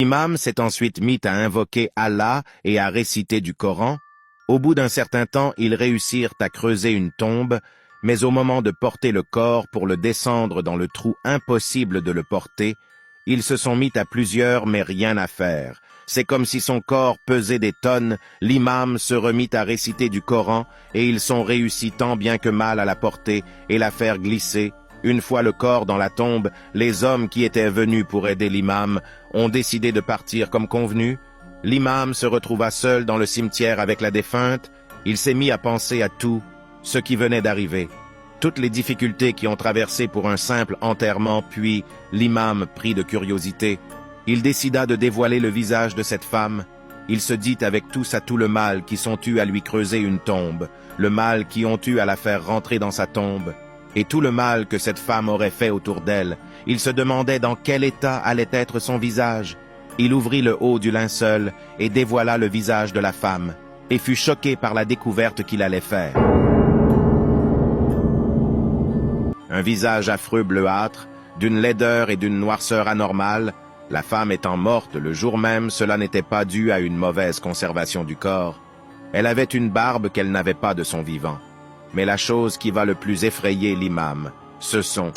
L'imam s'est ensuite mis à invoquer Allah et à réciter du Coran. Au bout d'un certain temps, ils réussirent à creuser une tombe, mais au moment de porter le corps pour le descendre dans le trou impossible de le porter, ils se sont mis à plusieurs mais rien à faire. C'est comme si son corps pesait des tonnes, l'imam se remit à réciter du Coran et ils sont réussis tant bien que mal à la porter et la faire glisser. Une fois le corps dans la tombe, les hommes qui étaient venus pour aider l'imam ont décidé de partir comme convenu. L'imam se retrouva seul dans le cimetière avec la défunte. Il s'est mis à penser à tout ce qui venait d'arriver, toutes les difficultés qui ont traversé pour un simple enterrement, puis l'imam, pris de curiosité, il décida de dévoiler le visage de cette femme. Il se dit avec tous à tout le mal qui sont eus à lui creuser une tombe, le mal qui ont eu à la faire rentrer dans sa tombe, et tout le mal que cette femme aurait fait autour d'elle. Il se demandait dans quel état allait être son visage. Il ouvrit le haut du linceul et dévoila le visage de la femme, et fut choqué par la découverte qu'il allait faire. Un visage affreux bleuâtre, d'une laideur et d'une noirceur anormale. La femme étant morte le jour même, cela n'était pas dû à une mauvaise conservation du corps. Elle avait une barbe qu'elle n'avait pas de son vivant. Mais la chose qui va le plus effrayer l'imam, ce sont